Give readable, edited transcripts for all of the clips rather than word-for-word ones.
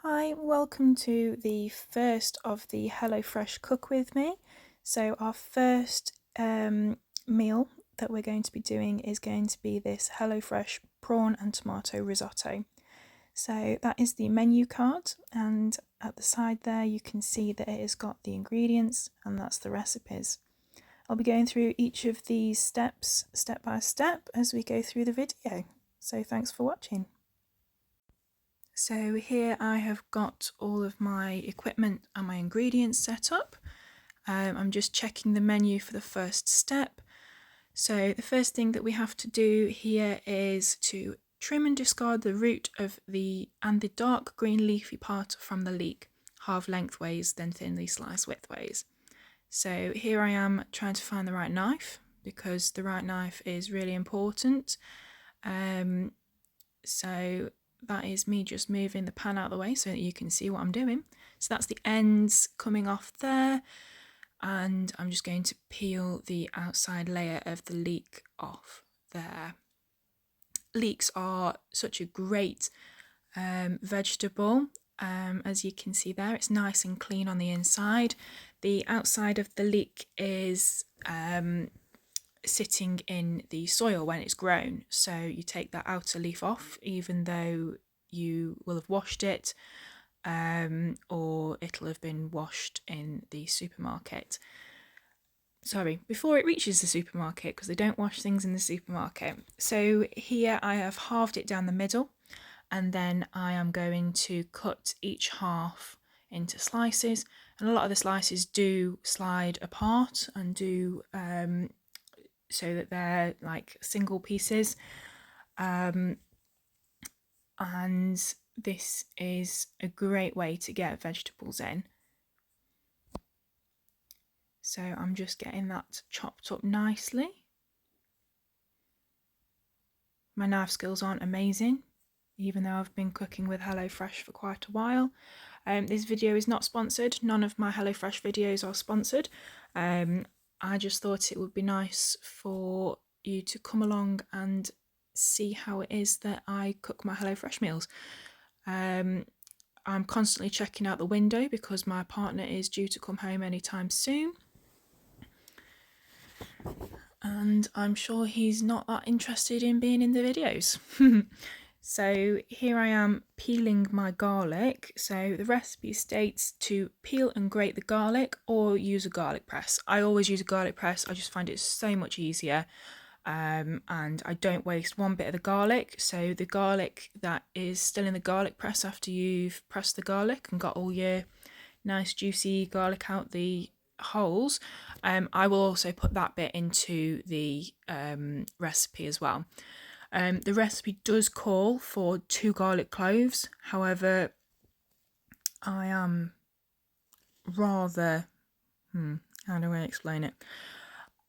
Hi, welcome to the first of the HelloFresh Cook With Me. So our first meal that we're going to be doing is going to be this HelloFresh Prawn and Tomato Risotto. So that is the menu card, and at the side there you can see that it has got the ingredients and that's the recipes. I'll be going through each of these steps step by step as we go through the video. So thanks for watching. So here I have got all of my equipment and my ingredients set up. I'm just checking the menu for the first step. So the first thing that we have to do here is to trim and discard the root of the dark green leafy part from the leek, half lengthways, then thinly sliced widthways. So here I am trying to find the right knife because the right knife is really important. So that is me just moving the pan out of the way so that you can see what I'm doing. So that's the ends coming off there, and I'm just going to peel the outside layer of the leek off there. Leeks are such a great vegetable. As you can see there, it's nice and clean on the inside. The outside of the leek is sitting in the soil when it's grown, so you take that outer leaf off even though you will have washed it, or it'll have been washed in the supermarket. Sorry, before it reaches the supermarket, because they don't wash things in the supermarket. So here I have halved it down the middle, and then I am going to cut each half into slices, and a lot of the slices do slide apart and do so that they're like single pieces, and this is a great way to get vegetables in. So I'm just getting that chopped up nicely. My knife skills aren't amazing, even though I've been cooking with HelloFresh for quite a while. This video is not sponsored. None of my HelloFresh videos are sponsored. I just thought it would be nice for you to come along and see how it is that I cook my HelloFresh meals. I'm constantly checking out the window because my partner is due to come home anytime soon, and I'm sure he's not that interested in being in the videos. So here I am peeling my garlic. So the recipe states to peel and grate the garlic or use a garlic press. I always use a garlic press. I just find it so much easier, and I don't waste one bit of the garlic. So the garlic that is still in the garlic press after you've pressed the garlic and got all your nice juicy garlic out the holes, I will also put that bit into the recipe as well. The recipe does call for 2 garlic cloves. However, I am rather, how do I explain it?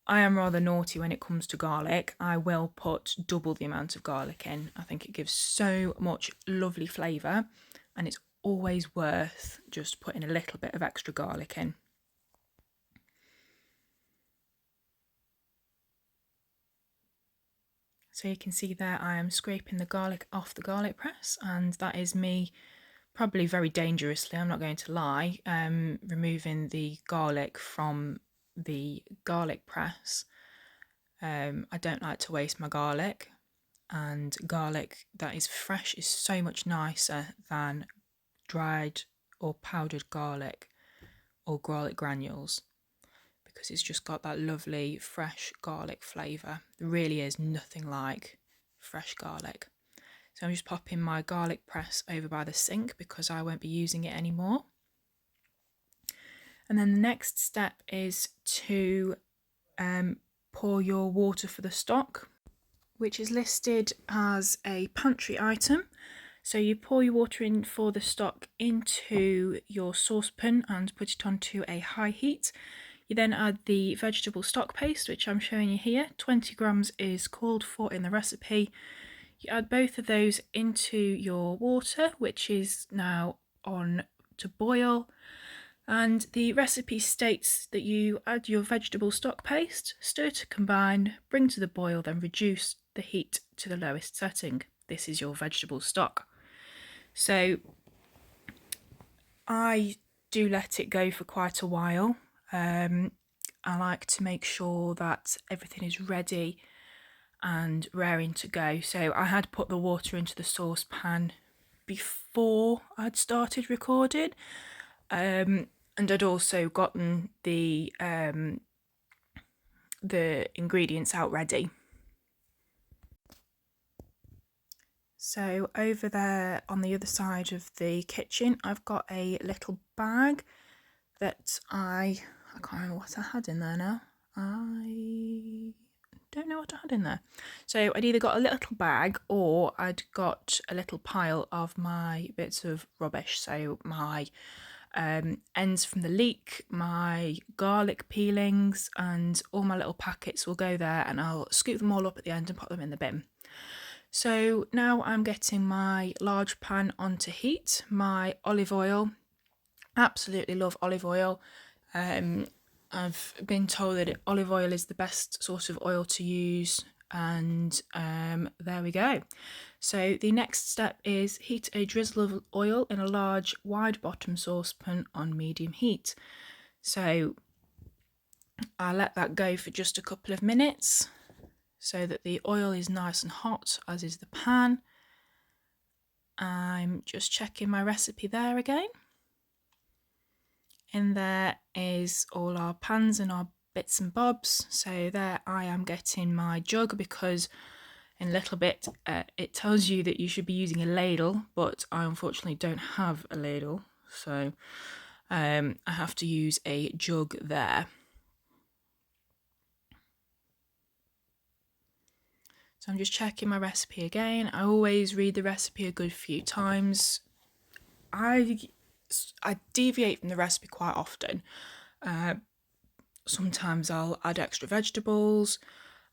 I am rather naughty when it comes to garlic. I will put double the amount of garlic in. I think it gives so much lovely flavour, and it's always worth just putting a little bit of extra garlic in. So you can see there I am scraping the garlic off the garlic press, and that is me, probably very dangerously, I'm not going to lie, removing the garlic from the garlic press. I don't like to waste my garlic, and garlic that is fresh is so much nicer than dried or powdered garlic or garlic granules, because it's just got that lovely fresh garlic flavour. There really is nothing like fresh garlic. So I'm just popping my garlic press over by the sink because I won't be using it anymore. And then the next step is to pour your water for the stock, which is listed as a pantry item. So you pour your water in for the stock into your saucepan and put it onto a high heat. You then add the vegetable stock paste, which I'm showing you here. 20 grams is called for in the recipe. You add both of those into your water, which is now on to boil. And the recipe states that you add your vegetable stock paste, stir to combine, bring to the boil, then reduce the heat to the lowest setting. This is your vegetable stock. So I do let it go for quite a while. I like to make sure that everything is ready and raring to go. So I had put the water into the saucepan before I'd started recording, and I'd also gotten the ingredients out ready. So over there on the other side of the kitchen, I've got a little bag that I can't remember what I had in there now. I don't know what I had in there. So I'd either got a little bag or I'd got a little pile of my bits of rubbish. So my ends from the leek, my garlic peelings, and all my little packets will go there, and I'll scoop them all up at the end and put them in the bin. So now I'm getting my large pan onto heat, my olive oil. Absolutely love olive oil. I've been told that olive oil is the best sort of oil to use, and there we go. So the next step is heat a drizzle of oil in a large wide bottom saucepan on medium heat. So I let that go for just a couple of minutes so that the oil is nice and hot, as is the pan. I'm just checking my recipe there again. In there is all our pans and our bits and bobs. So there I am getting my jug, because in a little bit it tells you that you should be using a ladle, but I unfortunately don't have a ladle, so I have to use a jug there. So I'm just checking my recipe again. I always read the recipe a good few times. I deviate from the recipe quite often. Sometimes I'll add extra vegetables.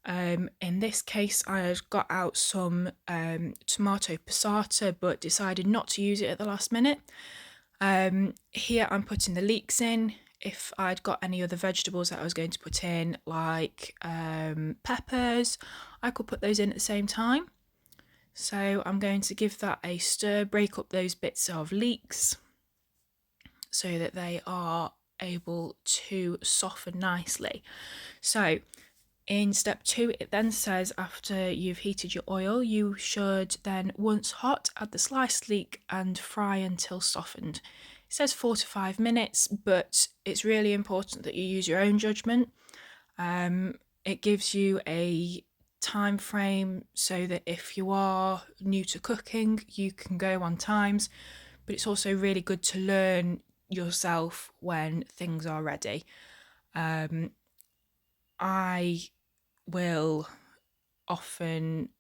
In this case, I got out some tomato passata, but decided not to use it at the last minute. Here I'm putting the leeks in. If I'd got any other vegetables that I was going to put in, like peppers, I could put those in at the same time. So I'm going to give that a stir, break up those bits of leeks so that they are able to soften nicely. So in step 2, it then says after you've heated your oil, you should then, once hot, add the sliced leek and fry until softened. It says 4 to 5 minutes, but it's really important that you use your own judgment. It gives you a time frame so that if you are new to cooking, you can go on times, but it's also really good to learn yourself when things are ready. I will often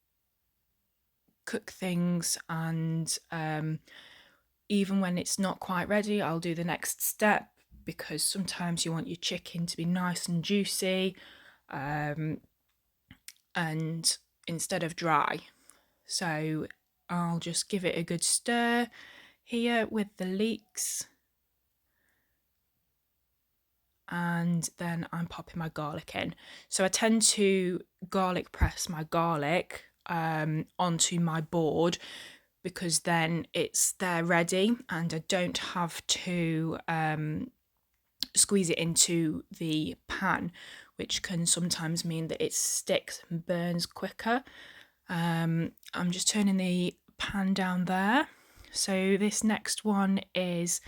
cook things, and even when it's not quite ready, I'll do the next step, because sometimes you want your chicken to be nice and juicy, and instead of dry. So I'll just give it a good stir here with the leeks, and then I'm popping my garlic in. So I tend to garlic press my garlic onto my board, because then it's there ready and I don't have to squeeze it into the pan, which can sometimes mean that it sticks and burns quicker. I'm just turning the pan down there. So this next one is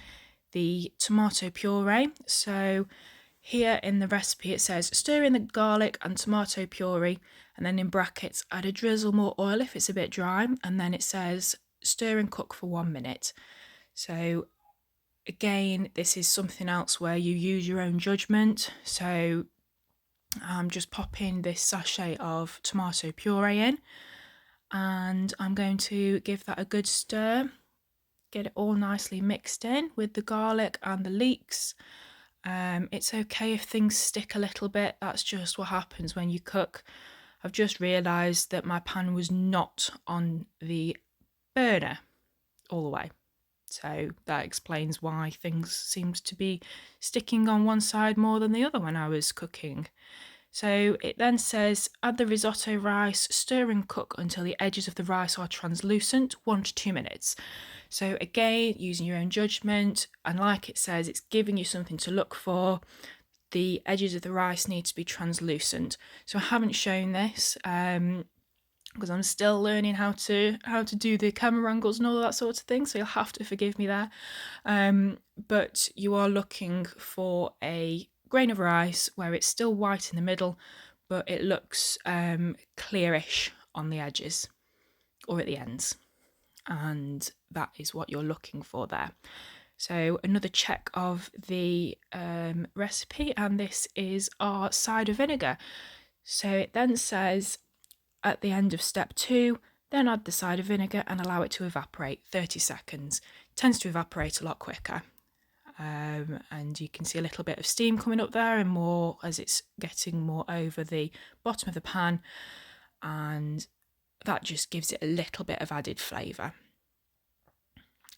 the tomato puree. So here in the recipe it says stir in the garlic and tomato puree, and then in brackets add a drizzle more oil if it's a bit dry, and then it says stir and cook for 1 minute. So again, this is something else where you use your own judgment. So I'm just popping this sachet of tomato puree in, and I'm going to give that a good stir, get it all nicely mixed in with the garlic and the leeks. It's okay if things stick a little bit, that's just what happens when you cook. I've just realised that my pan was not on the burner all the way, so that explains why things seems to be sticking on one side more than the other when I was cooking. So it then says, add the risotto rice, stir and cook until the edges of the rice are translucent, 1 to 2 minutes. So again, using your own judgment, and like it says, it's giving you something to look for. The edges of the rice need to be translucent. So I haven't shown this because I'm still learning how to do the camera angles and all that sort of thing. So you'll have to forgive me there. But you are looking for a grain of rice where it's still white in the middle, but it looks clearish on the edges or at the ends. And that is what you're looking for there. So another check of the recipe, and this is our cider vinegar. So it then says at the end of step 2, then add the cider vinegar and allow it to evaporate 30 seconds. It tends to evaporate a lot quicker. And you can see a little bit of steam coming up there, and more as it's getting more over the bottom of the pan, and that just gives it a little bit of added flavour.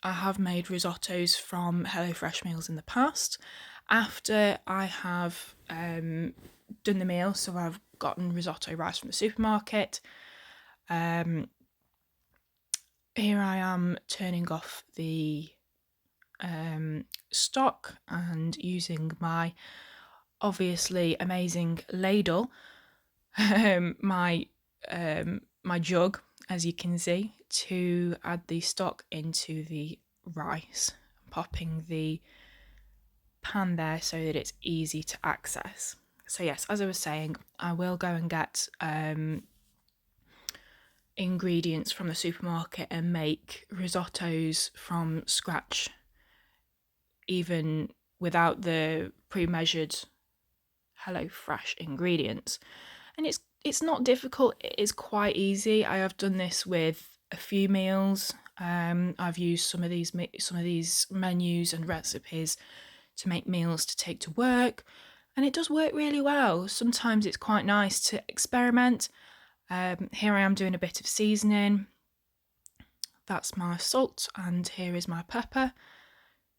I have made risottos from HelloFresh meals in the past. After I have done the meal, so I've gotten risotto rice from the supermarket. Here I am turning off the stock and using my obviously amazing ladle, my jug, as you can see, to add the stock into the rice, popping the pan there so that it's easy to access. So yes, as I was saying, I will go and get ingredients from the supermarket and make risottos from scratch, even without the pre-measured HelloFresh ingredients. And it's not difficult, it is quite easy. I have done this with a few meals. I've used some of these menus and recipes to make meals to take to work, and it does work really well. Sometimes it's quite nice to experiment. Here I am doing a bit of seasoning. That's my salt, and here is my pepper.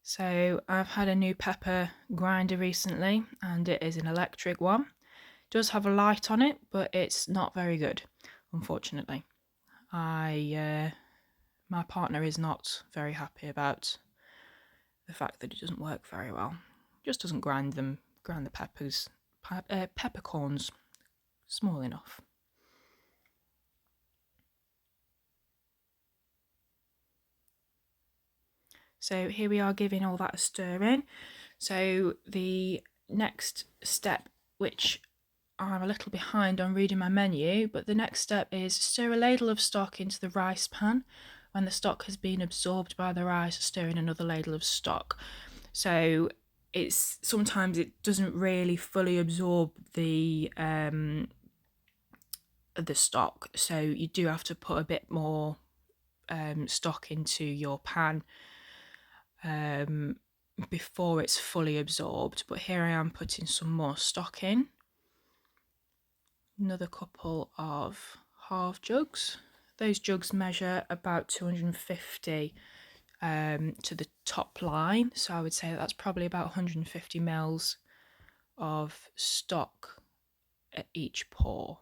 So I've had a new pepper grinder recently, and it is an electric one. It does have a light on it, but it's not very good, unfortunately. My partner is not very happy about the fact that it doesn't work very well. It just doesn't grind the peppercorns small enough. So here we are giving all that a stir in. So the next step, which I'm a little behind on reading my menu, but the next step is stir a ladle of stock into the rice pan. When the stock has been absorbed by the rice, stir in another ladle of stock. So sometimes it doesn't really fully absorb the stock, so you do have to put a bit more stock into your pan before it's fully absorbed. But here I am putting some more stock in. Another couple of half jugs. Those jugs measure about 250 to the top line, so I would say that's probably about 150 mils of stock at each pour.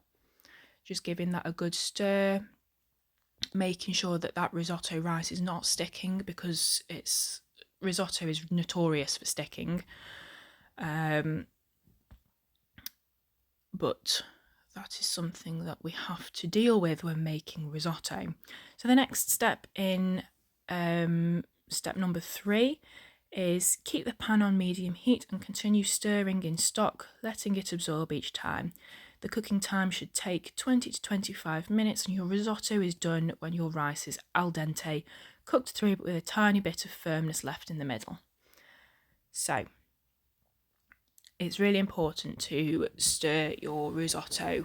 Just giving that a good stir, making sure that risotto rice is not sticking, because risotto is notorious for sticking, but that is something that we have to deal with when making risotto. So the next step in step number 3 is keep the pan on medium heat and continue stirring in stock, letting it absorb each time. The cooking time should take 20 to 25 minutes, and your risotto is done when your rice is al dente, cooked through but with a tiny bit of firmness left in the middle. So it's really important to stir your risotto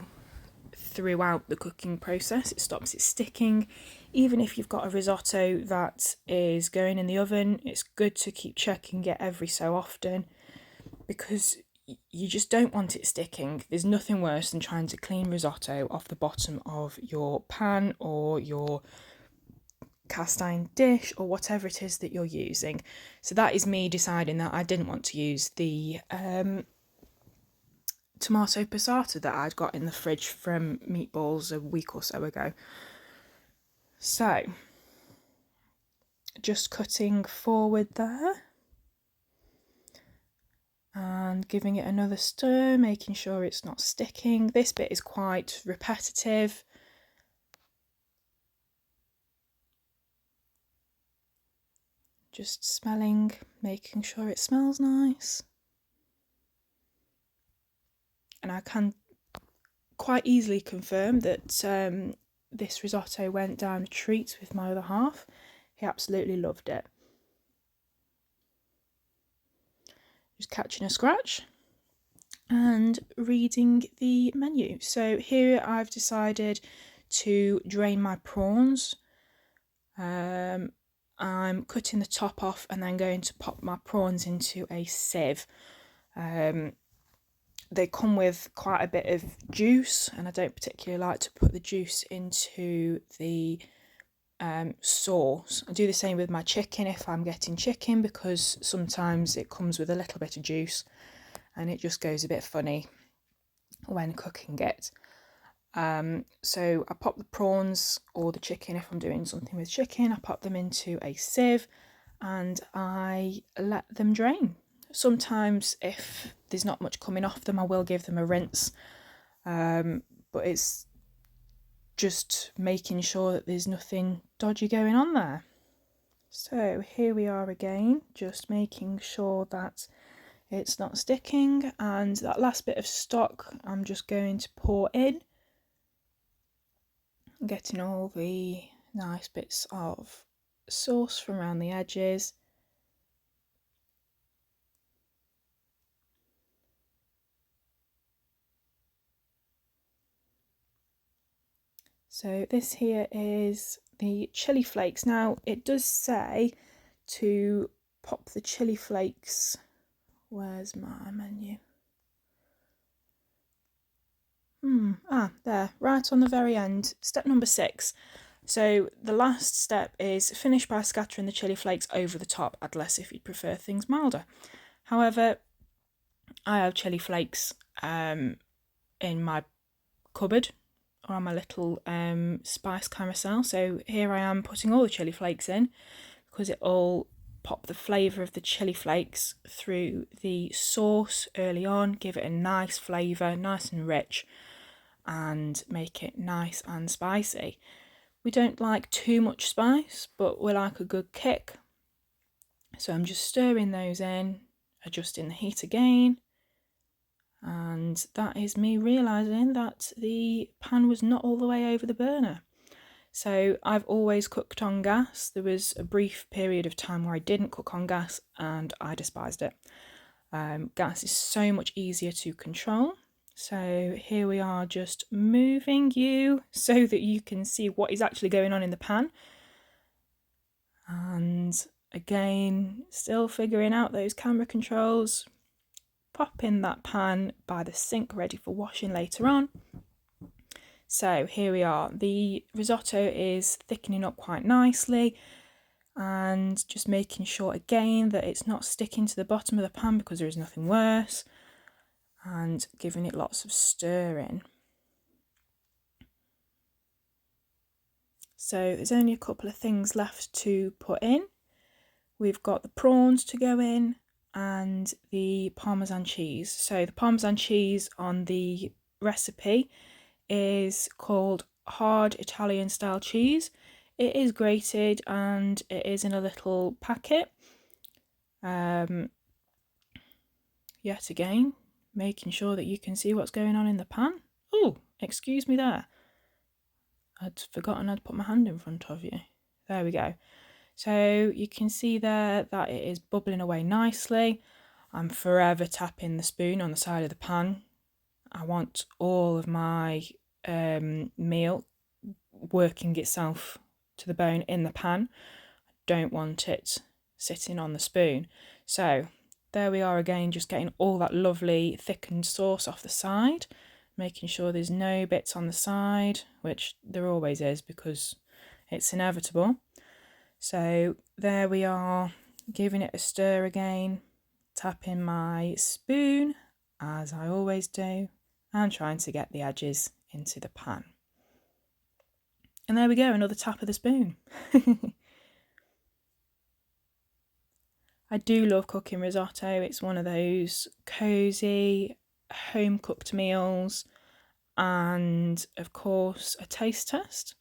throughout the cooking process. It stops it sticking. Even if you've got a risotto that is going in the oven, it's good to keep checking it every so often, because you just don't want it sticking. There's nothing worse than trying to clean risotto off the bottom of your pan or your cast iron dish or whatever it is that you're using. So that is me deciding that I didn't want to use the tomato passata that I'd got in the fridge from Meatballs a week or so ago. So, just cutting forward there and giving it another stir, making sure it's not sticking. This bit is quite repetitive. Just smelling, making sure it smells nice. And I can quite easily confirm that this risotto went down a treat with my other half. He absolutely loved it. Just catching a scratch and reading the menu. So here I've decided to drain my prawns. I'm cutting the top off and then going to pop my prawns into a sieve. They come with quite a bit of juice, and I don't particularly like to put the juice into the sauce. I do the same with my chicken if I'm getting chicken, because sometimes it comes with a little bit of juice and it just goes a bit funny when cooking it. So I pop the prawns or the chicken, if I'm doing something with chicken, I pop them into a sieve and I let them drain. Sometimes if there's not much coming off them, I will give them a rinse, but it's just making sure that there's nothing dodgy going on there. So here we are again, just making sure that it's not sticking, and that last bit of stock I'm just going to pour in, getting all the nice bits of sauce from around the edges. So this here is the chili flakes. Now it does say to pop the chili flakes. Where's my menu? There, right on the very end. Step number 6. So the last step is finish by scattering the chili flakes over the top, add less if you prefer things milder. However, I have chili flakes in my cupboard or on my little spice carousel. So here I am putting all the chili flakes in, because it all pop the flavour of the chili flakes through the sauce early on, give it a nice flavour, nice and rich, and make it nice and spicy. We don't like too much spice, but we like a good kick. So I'm just stirring those in, adjusting the heat again. And that is me realising that the pan was not all the way over the burner. So I've always cooked on gas. There was a brief period of time where I didn't cook on gas and I despised it. Gas is so much easier to control. So here we are, just moving you so that you can see what is actually going on in the pan. And again, still figuring out those camera controls. Pop in that pan by the sink ready for washing later on. So here we are. The risotto is thickening up quite nicely, and just making sure again that it's not sticking to the bottom of the pan, because there is nothing worse, and giving it lots of stirring. So there's only a couple of things left to put in. We've got the prawns to go in and the Parmesan cheese. So the Parmesan cheese on the recipe is called hard Italian style cheese. It is grated and it is in a little packet. Yet again, making sure that you can see what's going on in the pan. Oh, excuse me there. I'd forgotten I'd put my hand in front of you. There we go. So you can see there that it is bubbling away nicely. I'm forever tapping the spoon on the side of the pan. I want all of my meal working itself to the bone in the pan. I don't want it sitting on the spoon. So there we are again, just getting all that lovely thickened sauce off the side, making sure there's no bits on the side, which there always is because it's inevitable. So there we are, giving it a stir again, tapping my spoon as I always do, and trying to get the edges into the pan. And there we go, another tap of the spoon. I do love cooking risotto. It's one of those cosy, home-cooked meals, and of course a taste test.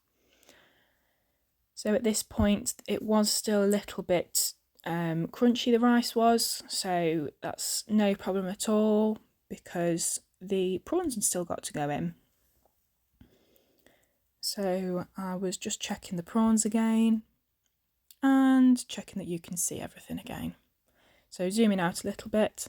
So at this point it was still a little bit crunchy, the rice was, so that's no problem at all because the prawns had still got to go in. So I was just checking the prawns again and checking that you can see everything again. So zooming out a little bit,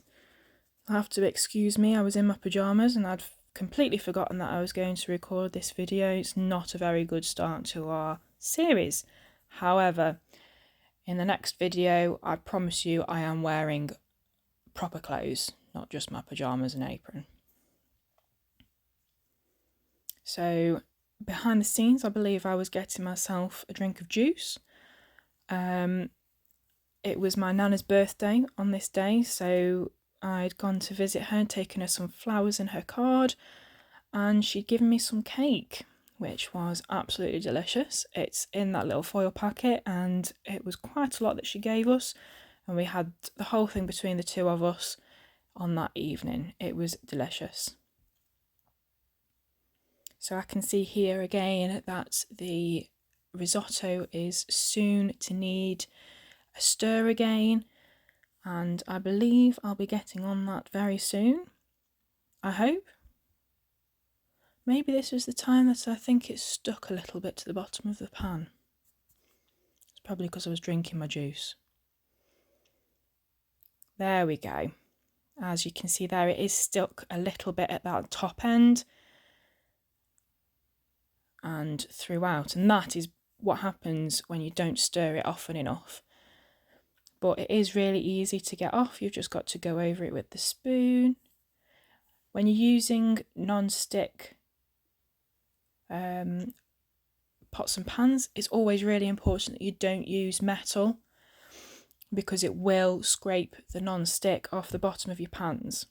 I'll have to excuse me, I was in my pyjamas and I'd completely forgotten that I was going to record this video. It's not a very good start to our series. However, in the next video, I promise you I am wearing proper clothes, not just my pyjamas and apron. So behind the scenes, I believe I was getting myself a drink of juice. It was my nana's birthday on this day, so I'd gone to visit her, taken her some flowers in her card, and she'd given me some cake, which was absolutely delicious. It's in that little foil packet, and it was quite a lot that she gave us, and we had the whole thing between the two of us on that evening. It was delicious. So I can see here again that the risotto is soon to need a stir again, and I believe I'll be getting on that very soon. I hope. Maybe this was the time that I think it stuck a little bit to the bottom of the pan. It's probably because I was drinking my juice. There we go. As you can see there, it is stuck a little bit at that top end and throughout, and that is what happens when you don't stir it often enough. But it is really easy to get off. You've just got to go over it with the spoon. When you're using non-stick pots and pans, it's always really important that you don't use metal because it will scrape the non-stick off the bottom of your pans.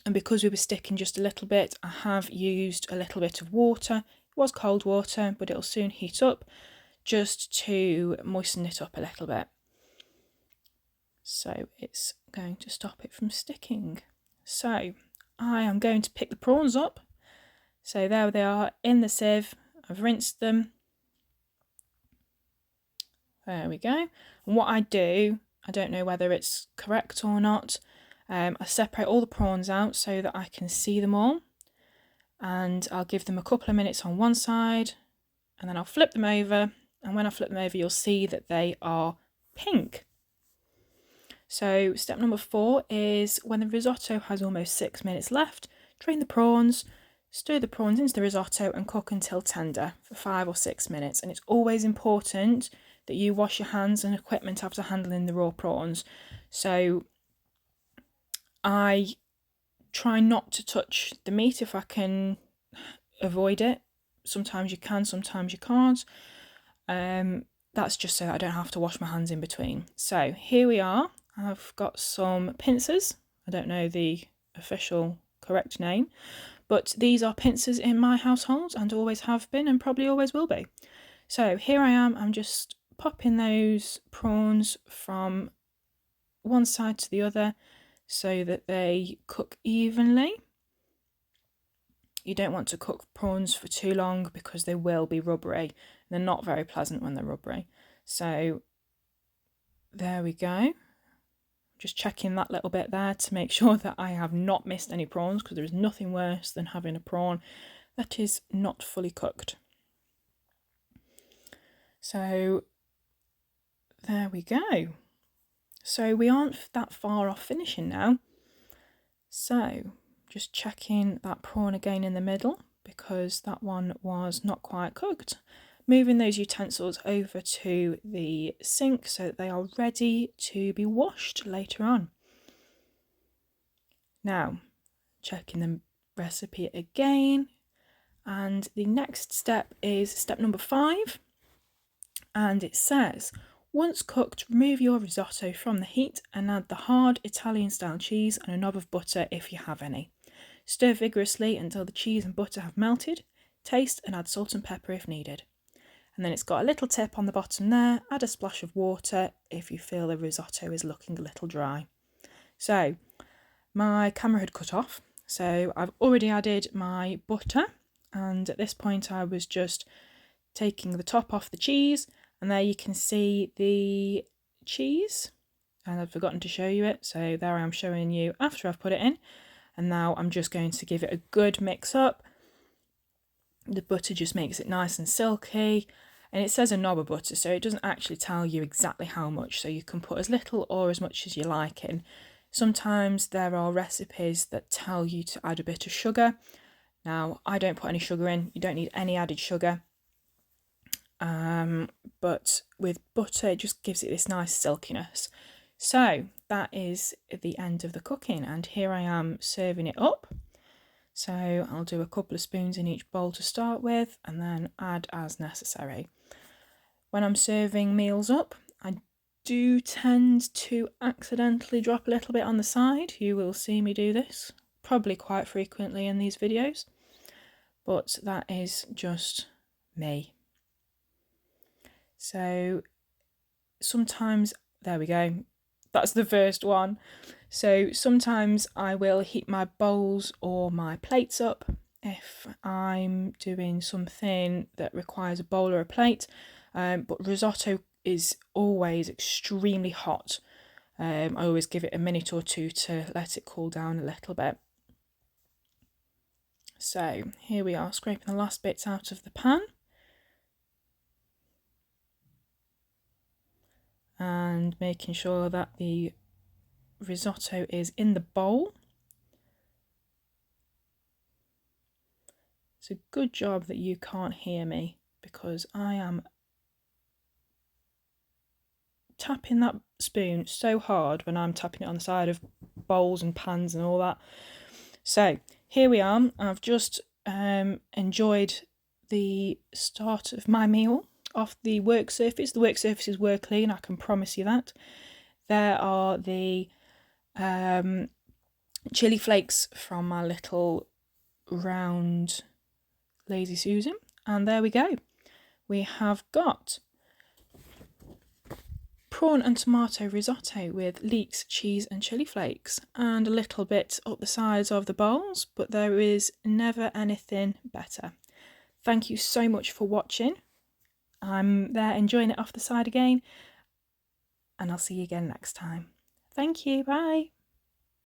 And because we were sticking just a little bit, I have used a little bit of water. It was cold water, but it'll soon heat up, just to moisten it up a little bit. So it's going to stop it from sticking. So I am going to pick the prawns up. So there they are in the sieve. I've rinsed them. There we go. And what I do, I don't know whether it's correct or not, I separate all the prawns out so that I can see them all. And I'll give them a couple of minutes on one side, and then I'll flip them over. And when I flip them over, you'll see that they are pink. So step number 4 is when the risotto has almost 6 minutes left, drain the prawns, stir the prawns into the risotto and cook until tender for 5 or 6 minutes. And it's always important that you wash your hands and equipment after handling the raw prawns. So I try not to touch the meat if I can avoid it. Sometimes you can, sometimes you can't. That's just so that I don't have to wash my hands in between. So here we are. I've got some pincers. I don't know the official correct name, but these are pincers in my household and always have been and probably always will be. So here I am. I'm just popping those prawns from one side to the other so that they cook evenly. You don't want to cook prawns for too long because they will be rubbery. They're not very pleasant when they're rubbery. So there we go. Just checking that little bit there to make sure that I have not missed any prawns, because there is nothing worse than having a prawn that is not fully cooked. So there we go. So we aren't that far off finishing now. So just checking that prawn again in the middle because that one was not quite cooked. Moving those utensils over to the sink so that they are ready to be washed later on. Now, checking the recipe again, and the next step is step number 5, and it says Once cooked, remove your risotto from the heat and add the hard Italian-style cheese and a knob of butter if you have any. Stir vigorously until the cheese and butter have melted. Taste and add salt and pepper if needed. And then it's got a little tip on the bottom there. Add a splash of water if you feel the risotto is looking a little dry. So my camera had cut off, so I've already added my butter, and at this point I was just taking the top off the cheese, and there you can see the cheese, and I've forgotten to show you it, so there I am showing you after I've put it in. And now I'm just going to give it a good mix up. The butter just makes it nice and silky, and it says a knob of butter, so it doesn't actually tell you exactly how much, so you can put as little or as much as you like in. Sometimes there are recipes that tell you to add a bit of sugar. Now, I don't put any sugar in, you don't need any added sugar. But with butter, it just gives it this nice silkiness. So that is the end of the cooking, and here I am serving it up. So I'll do a couple of spoons in each bowl to start with, and then add as necessary. When I'm serving meals up, I do tend to accidentally drop a little bit on the side. You will see me do this probably quite frequently in these videos, but that is just me. So sometimes, there we go, that's the first one. So sometimes I will heat my bowls or my plates up if I'm doing something that requires a bowl or a plate, but risotto is always extremely hot. I always give it a minute or two to let it cool down a little bit. So here we are, scraping the last bits out of the pan. And making sure that the risotto is in the bowl. It's a good job that you can't hear me, because I am tapping that spoon so hard when I'm tapping it on the side of bowls and pans and all that. So here we are. I've just enjoyed the start of my meal off the work surface. The work surfaces were clean, I can promise you that. There are the chili flakes from my little round Lazy Susan, and there we go. We have got prawn and tomato risotto with leeks, cheese and chili flakes, and a little bit up the sides of the bowls, but there is never anything better. Thank you so much for watching. I'm there enjoying it off the side again, and I'll see you again next time. Thank you, bye.